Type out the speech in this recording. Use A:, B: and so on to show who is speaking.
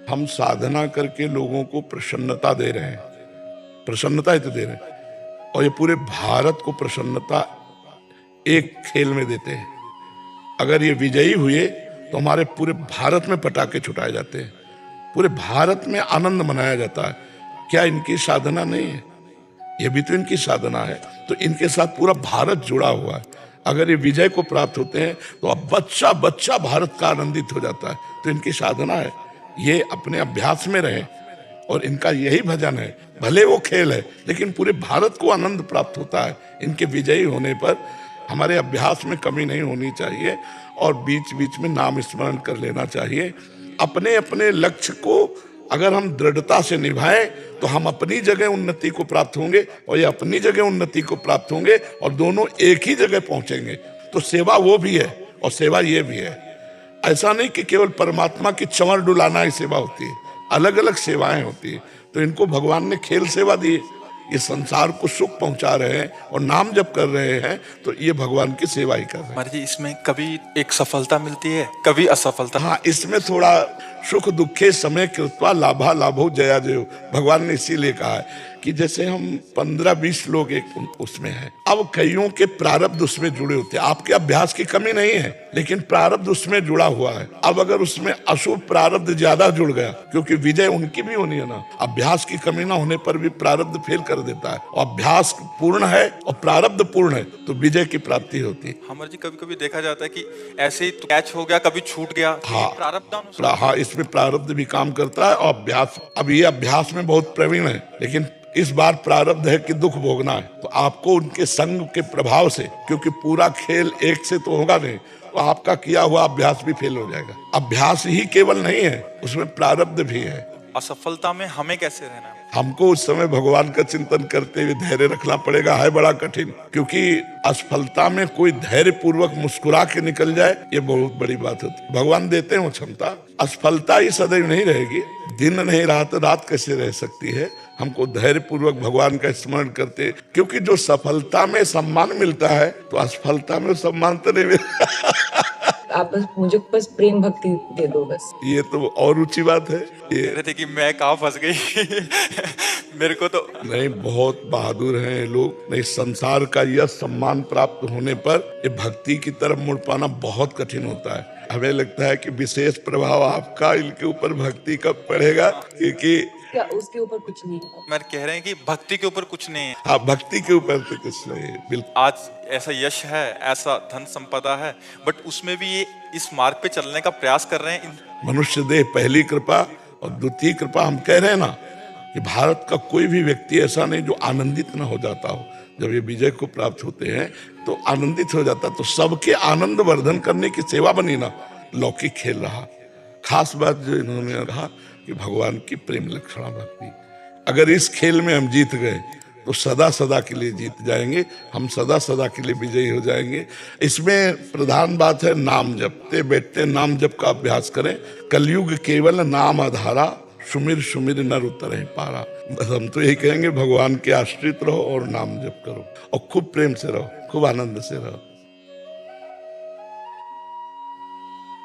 A: हम साधना करके लोगों को प्रसन्नता दे रहे हैं, प्रसन्नता ही तो दे रहे हैं, और ये पूरे भारत को प्रसन्नता एक खेल में देते हैं। अगर ये विजयी हुए तो हमारे पूरे भारत में पटाखे छुटाए जाते हैं, पूरे भारत में आनंद मनाया जाता है। क्या इनकी साधना नहीं है? ये भी तो इनकी साधना है। तो इनके साथ पूरा भारत जुड़ा हुआ है। अगर ये विजय को प्राप्त होते हैं तो अब बच्चा बच्चा भारत का आनंदित हो जाता है। तो इनकी साधना है, ये अपने अभ्यास में रहे और इनका यही भजन है। भले वो खेल है लेकिन पूरे भारत को आनंद प्राप्त होता है इनके विजयी होने पर। हमारे अभ्यास में कमी नहीं होनी चाहिए और बीच बीच में नाम स्मरण कर लेना चाहिए। अपने अपने लक्ष्य को अगर हम दृढ़ता से निभाएं तो हम अपनी जगह उन्नति को प्राप्त होंगे और ये अपनी जगह उन्नति को प्राप्त होंगे और दोनों एक ही जगह पहुंचेंगे। तो सेवा वो भी है और सेवा ये भी है। ऐसा नहीं कि केवल परमात्मा की चंवर डुलाना ही सेवा होती है, अलग अलग सेवाएं होती है। तो इनको भगवान ने खेल सेवा दी है। ये संसार को सुख पहुंचा रहे हैं और नाम जप कर रहे हैं, तो ये भगवान की सेवा ही कर रहे हैं।
B: महाराज जी, इसमें कभी एक सफलता मिलती है, कभी असफलता।
A: हाँ, इसमें थोड़ा सुख दुखे समय कृत्वा लाभा लाभो जया जयो, भगवान ने इसीलिए कहा है कि जैसे हम 15-20 लोग एक उसमें हैं, अब कईयों के प्रारब्ध उसमें जुड़े होते हैं। आपके अभ्यास की कमी नहीं है लेकिन प्रारब्ध उसमें जुड़ा हुआ है। अब अगर उसमें अशुभ प्रारब्ध ज्यादा जुड़ गया, क्योंकि विजय उनकी भी होनी है ना, अभ्यास की कमी ना होने पर भी प्रारब्ध फेल कर देता है। और अभ्यास पूर्ण है और प्रारब्ध पूर्ण है तो विजय की प्राप्ति होती है।
B: हमारे जी, कभी कभी देखा जाता है कि ऐसे ही कैच हो गया, कभी छूट गया।
A: हाँ,
B: प्रारब्ध।
A: हाँ, इसमें प्रारब्ध भी काम करता है और अभ्यास। अब ये अभ्यास में बहुत प्रवीण है लेकिन इस बार प्रारब्ध है कि दुख भोगना है। तो आपको उनके संग के प्रभाव से, क्योंकि पूरा खेल एक से तो होगा नहीं, तो आपका किया हुआ अभ्यास भी फेल हो जाएगा। अभ्यास ही केवल नहीं है, उसमें प्रारब्ध भी है।
B: असफलता में हमें कैसे रहना है?
A: हमको उस समय भगवान का चिंतन करते हुए धैर्य रखना पड़ेगा। है बड़ा कठिन, क्योंकि असफलता में कोई धैर्य पूर्वक मुस्कुरा के निकल जाए, ये बहुत बड़ी बात होती है। भगवान देते हैं वो क्षमता। असफलता ही सदैव नहीं रहेगी, दिन नहीं रहा तो रात कैसे रह सकती है। हमको धैर्य पूर्वक भगवान का स्मरण करते, क्योंकि जो सफलता में सम्मान मिलता है तो असफलता में सम्मान तो नहीं मिलता।
C: आप मुझे बस प्रेम भक्ति दे दो बस।
A: ये तो और ऊंची बात है। ये
B: कह रहे थे कि मैं कहाँ फंस गई। मेरे को तो
A: नहीं, बहुत बहादुर हैं ये लोग। नहीं, संसार का यह सम्मान प्राप्त होने पर ये भक्ति की तरफ मुड़ पाना बहुत कठिन होता है। हमें लगता है कि विशेष प्रभाव आपका इनके ऊपर भक्ति का पड़ेगा, क्योंकि
C: क्या उसके ऊपर कुछ नहीं है।
B: मैं कह रहे हैं कि भक्ति के ऊपर कुछ नहीं है।
A: हाँ, भक्ति के ऊपर तो कुछ नहीं है, बिल्कुल।
B: आज ऐसा यश है, ऐसा धन संपदा है, बट उसमें भी ये इस मार्ग पे चलने का प्रयास कर रहे हैं।
A: मनुष्य देह पहली कृपा और द्वितीय कृपा। हम कह रहे हैं ना कि भारत का कोई भी व्यक्ति ऐसा नहीं जो आनंदित न हो जाता हो। जब ये विजय को प्राप्त होते हैं तो आनंदित हो जाता। तो सबके आनंद वर्धन करने की सेवा बनी ना, लौकिक खेल रहा। खास बात जो इन्होंने कहा कि भगवान की प्रेम लक्षणा भक्ति, अगर इस खेल में हम जीत गए तो सदा सदा के लिए जीत जाएंगे, हम सदा सदा के लिए विजयी हो जाएंगे। इसमें प्रधान बात है नाम जपते बैठते नाम जप का अभ्यास करें। कलयुग केवल नाम आधारा, सुमिर सुमिर नर उतरे पारा। बस हम तो यही कहेंगे, भगवान के आश्रित रहो और नाम जप करो और खूब प्रेम से रहो, खूब आनंद से रहो।